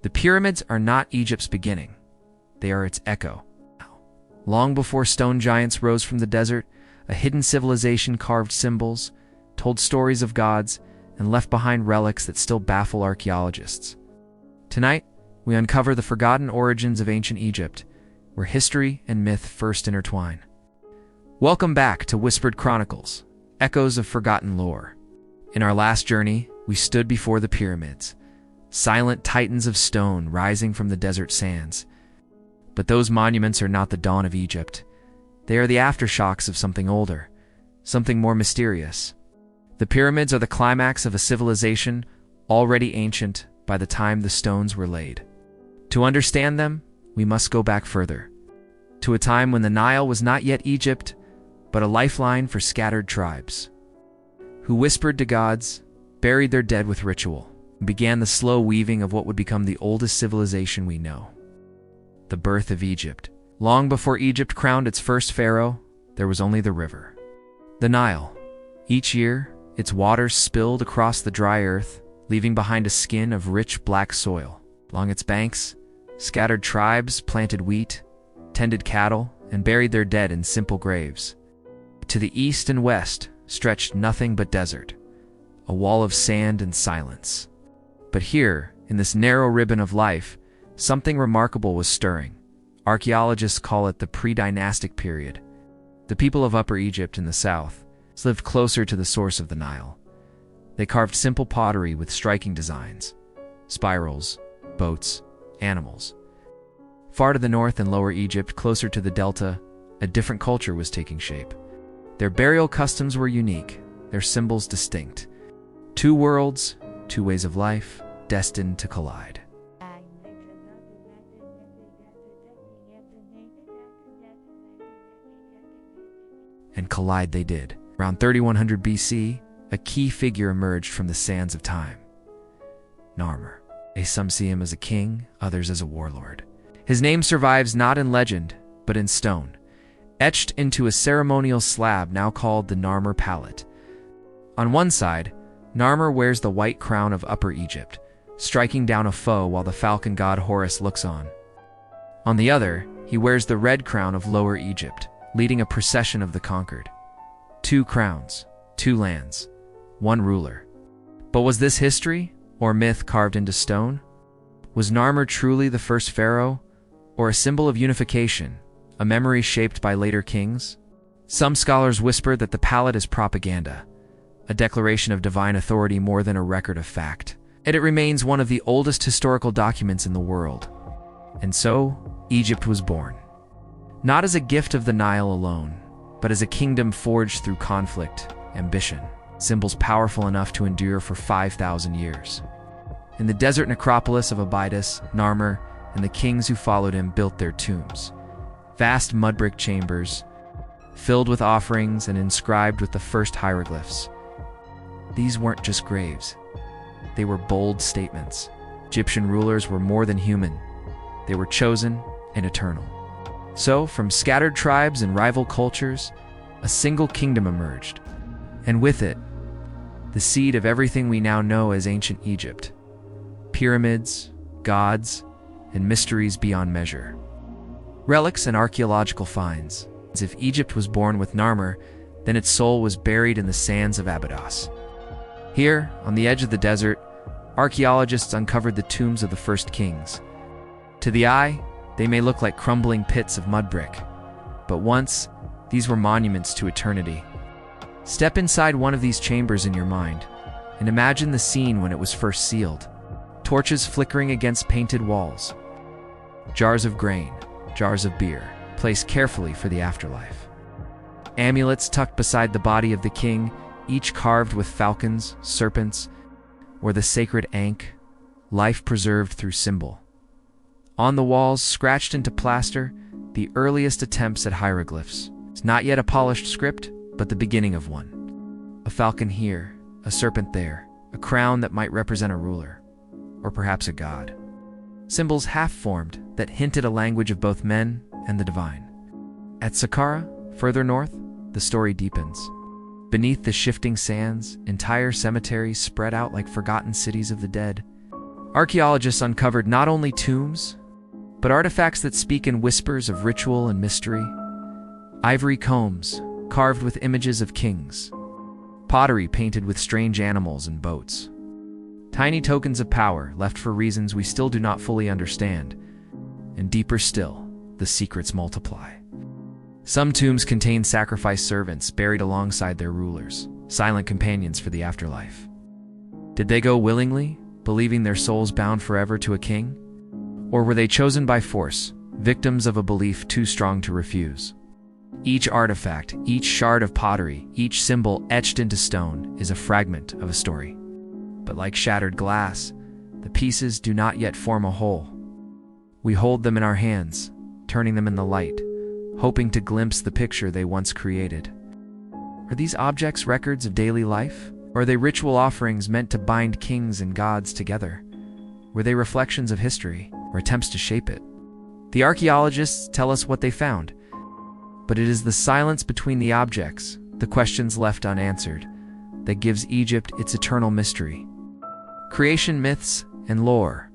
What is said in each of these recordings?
The pyramids are not Egypt's beginning. They are its echo. Long before stone giants rose from the desert, a hidden civilization carved symbols, told stories of gods, and left behind relics that still baffle archaeologists. Tonight, we uncover the forgotten origins of ancient Egypt, where history and myth first intertwine. Welcome back to Whispered Chronicles, echoes of forgotten lore. In our last journey, we stood before the pyramids, silent titans of stone rising from the desert sands. But those monuments are not the dawn of Egypt. They are the aftershocks of something older, something more mysterious. The pyramids are the climax of a civilization already ancient by the time the stones were laid. To understand them, we must go back further, to a time when the Nile was not yet Egypt, but a lifeline for scattered tribes, who whispered to gods, buried their dead with ritual, and began the slow weaving of what would become the oldest civilization we know. The birth of Egypt. Long before Egypt crowned its first pharaoh, there was only the river, the Nile. Each year, its waters spilled across the dry earth, leaving behind a skin of rich black soil. Along its banks, scattered tribes planted wheat, tended cattle, and buried their dead in simple graves. To the east and west stretched nothing but desert, a wall of sand and silence. But here, in this narrow ribbon of life, something remarkable was stirring. Archaeologists call it the pre-dynastic period. The people of Upper Egypt in the south lived closer to the source of the Nile. They carved simple pottery with striking designs, spirals, boats, animals. Far to the north in Lower Egypt, closer to the delta, a different culture was taking shape. Their burial customs were unique, their symbols distinct. Two worlds, two ways of life, destined to collide. And collide they did. Around 3100 BC, a key figure emerged from the sands of time. Narmer. Some see him as a king, others as a warlord. His name survives not in legend, but in stone, etched into a ceremonial slab now called the Narmer palette. On one side, Narmer wears the white crown of Upper Egypt, striking down a foe while the falcon god Horus looks on. On the other, he wears the red crown of Lower Egypt, leading a procession of the conquered. Two crowns, two lands, one ruler. But was this history or myth carved into stone? Was Narmer truly the first pharaoh, or a symbol of unification, a memory shaped by later kings? Some scholars whisper that the palette is propaganda, a declaration of divine authority more than a record of fact. And it remains one of the oldest historical documents in the world. And so, Egypt was born. Not as a gift of the Nile alone, but as a kingdom forged through conflict, ambition, symbols powerful enough to endure for 5,000 years. In the desert necropolis of Abydos, Narmer and the kings who followed him built their tombs. Vast mud-brick chambers, filled with offerings and inscribed with the first hieroglyphs. These weren't just graves. They were bold statements. Egyptian rulers were more than human. They were chosen and eternal. So, from scattered tribes and rival cultures, a single kingdom emerged. And with it, the seed of everything we now know as ancient Egypt. Pyramids, gods, and mysteries beyond measure. Relics and archaeological finds. As if Egypt was born with Narmer, then its soul was buried in the sands of Abydos. Here, on the edge of the desert, archaeologists uncovered the tombs of the first kings. To the eye, they may look like crumbling pits of mud brick, but once, these were monuments to eternity. Step inside one of these chambers in your mind, and imagine the scene when it was first sealed. Torches flickering against painted walls. Jars of grain, jars of beer, placed carefully for the afterlife. Amulets tucked beside the body of the king, each carved with falcons, serpents, or the sacred ankh, life preserved through symbol. On the walls, scratched into plaster, the earliest attempts at hieroglyphs. It's not yet a polished script, but the beginning of one. A falcon here, a serpent there, a crown that might represent a ruler, or perhaps a god. Symbols half-formed that hinted a language of both men and the divine. At Saqqara, further north, the story deepens. Beneath the shifting sands, entire cemeteries spread out like forgotten cities of the dead. Archaeologists uncovered not only tombs, but artifacts that speak in whispers of ritual and mystery. Ivory combs, carved with images of kings. Pottery painted with strange animals and boats. Tiny tokens of power left for reasons we still do not fully understand. And deeper still, the secrets multiply. Some tombs contain sacrifice servants buried alongside their rulers, silent companions for the afterlife. Did they go willingly, believing their souls bound forever to a king? Or were they chosen by force, victims of a belief too strong to refuse? Each artifact, each shard of pottery, each symbol etched into stone is a fragment of a story. But like shattered glass, the pieces do not yet form a whole. We hold them in our hands, turning them in the light, hoping to glimpse the picture they once created. Are these objects records of daily life? Or are they ritual offerings meant to bind kings and gods together? Were they reflections of history, or attempts to shape it? The archaeologists tell us what they found, but it is the silence between the objects, the questions left unanswered, that gives Egypt its eternal mystery. Creation myths and lore.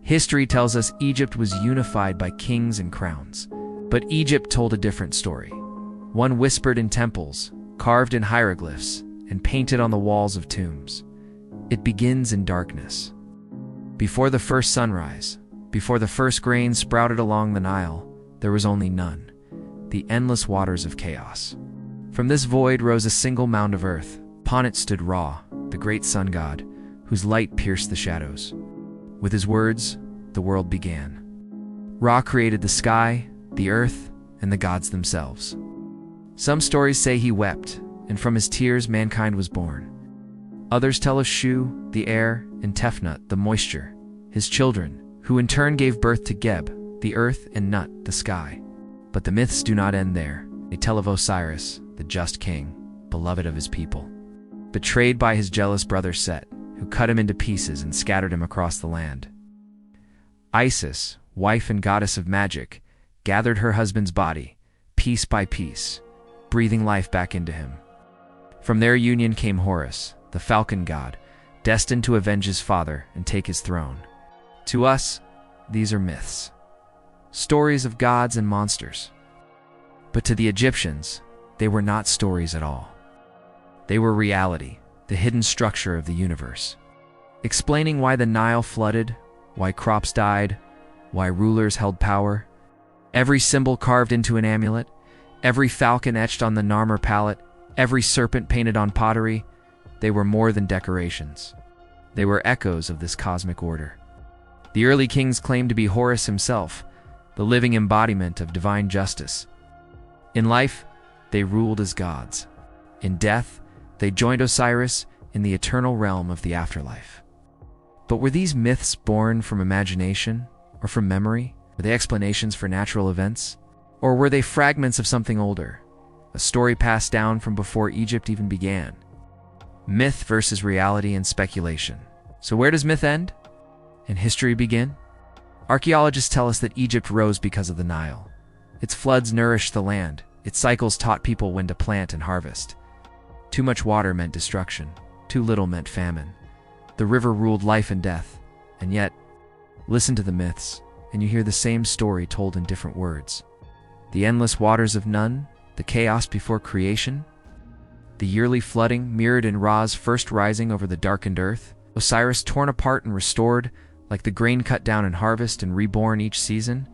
History tells us Egypt was unified by kings and crowns, but Egypt told a different story, one whispered in temples, carved in hieroglyphs, and painted on the walls of tombs. It begins in darkness. Before the first sunrise, before the first grain sprouted along the Nile, there was only none, the endless waters of chaos. From this void rose a single mound of earth. Upon it stood Ra, the great sun god, whose light pierced the shadows. With his words, the world began. Ra created the sky, the earth, and the gods themselves. Some stories say he wept, and from his tears mankind was born. Others tell of Shu, the air, and Tefnut, the moisture, his children, who in turn gave birth to Geb, the earth, and Nut, the sky. But the myths do not end there. They tell of Osiris, the just king, beloved of his people, betrayed by his jealous brother Set, who cut him into pieces and scattered him across the land. Isis, wife and goddess of magic, gathered her husband's body, piece by piece, breathing life back into him. From their union came Horus, the falcon god, destined to avenge his father and take his throne. To us, these are myths, stories of gods and monsters. But to the Egyptians, they were not stories at all. They were reality, the hidden structure of the universe, explaining why the Nile flooded, why crops died, why rulers held power. Every symbol carved into an amulet, every falcon etched on the Narmer palette, every serpent painted on pottery, they were more than decorations. They were echoes of this cosmic order. The early kings claimed to be Horus himself, the living embodiment of divine justice. In life, they ruled as gods. In death, they joined Osiris in the eternal realm of the afterlife. But were these myths born from imagination or from memory? Were they explanations for natural events? Or were they fragments of something older, a story passed down from before Egypt even began? Myth versus reality and speculation. So where does myth end and history begin? Archaeologists tell us that Egypt rose because of the Nile. Its floods nourished the land. Its cycles taught people when to plant and harvest. Too much water meant destruction. Too little meant famine. The river ruled life and death. And yet, listen to the myths, and you hear the same story told in different words. The endless waters of Nun, the chaos before creation, the yearly flooding mirrored in Ra's first rising over the darkened earth, Osiris torn apart and restored, like the grain cut down in harvest and reborn each season.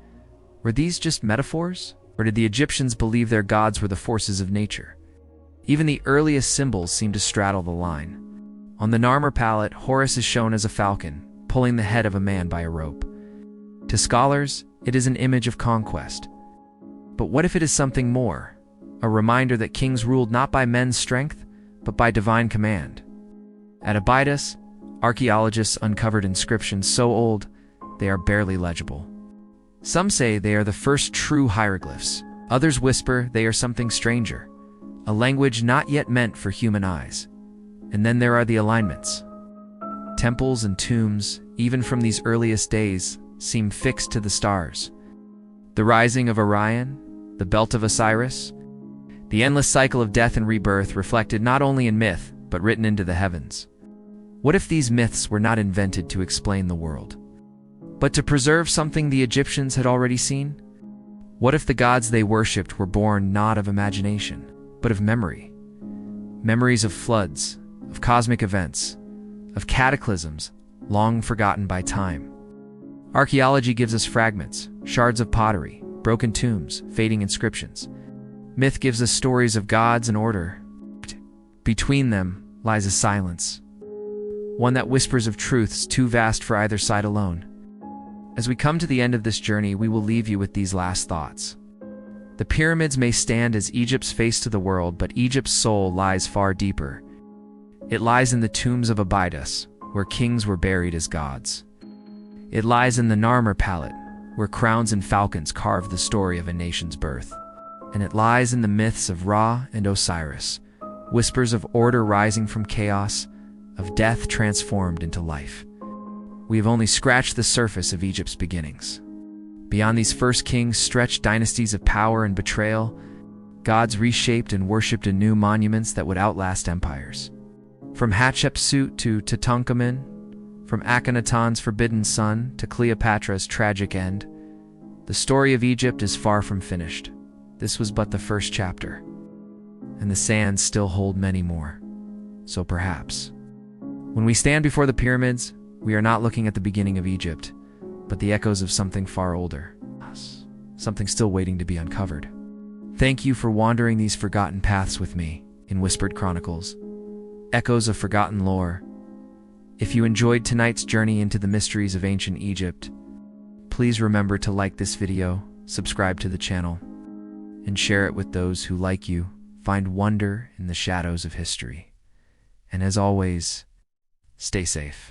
Were these just metaphors? Or did the Egyptians believe their gods were the forces of nature? Even the earliest symbols seem to straddle the line. On the Narmer palette, Horus is shown as a falcon, pulling the head of a man by a rope. To scholars, it is an image of conquest. But what if it is something more? A reminder that kings ruled not by men's strength, but by divine command. At Abydos, archaeologists uncovered inscriptions so old, they are barely legible. Some say they are the first true hieroglyphs. Others whisper they are something stranger, a language not yet meant for human eyes. And then there are the alignments. Temples and tombs, even from these earliest days, seem fixed to the stars. The rising of Orion, the belt of Osiris, the endless cycle of death and rebirth reflected not only in myth, but written into the heavens. What if these myths were not invented to explain the world, but to preserve something the Egyptians had already seen? What if the gods they worshipped were born not of imagination, but of memory? Memories of floods, of cosmic events, of cataclysms long forgotten by time. Archaeology gives us fragments, shards of pottery, broken tombs, fading inscriptions. Myth gives us stories of gods and order. Between them lies a silence, one that whispers of truths too vast for either side alone. As we come to the end of this journey, we will leave you with these last thoughts. The pyramids may stand as Egypt's face to the world, but Egypt's soul lies far deeper. It lies in the tombs of Abydos, where kings were buried as gods. It lies in the Narmer palette, where crowns and falcons carve the story of a nation's birth. And it lies in the myths of Ra and Osiris, whispers of order rising from chaos, of death transformed into life. We have only scratched the surface of Egypt's beginnings. Beyond these first kings stretched dynasties of power and betrayal. Gods reshaped and worshipped anew monuments that would outlast empires. From Hatshepsut to Tutankhamun, from Akhenaton's forbidden son to Cleopatra's tragic end, the story of Egypt is far from finished. This was but the first chapter, and the sands still hold many more. So perhaps, when we stand before the pyramids, we are not looking at the beginning of Egypt, but the echoes of something far older, something still waiting to be uncovered. Thank you for wandering these forgotten paths with me in Whispered Chronicles, echoes of forgotten lore. If you enjoyed tonight's journey into the mysteries of ancient Egypt, please remember to like this video, subscribe to the channel, and share it with those who, like you, find wonder in the shadows of history. And as always, stay safe.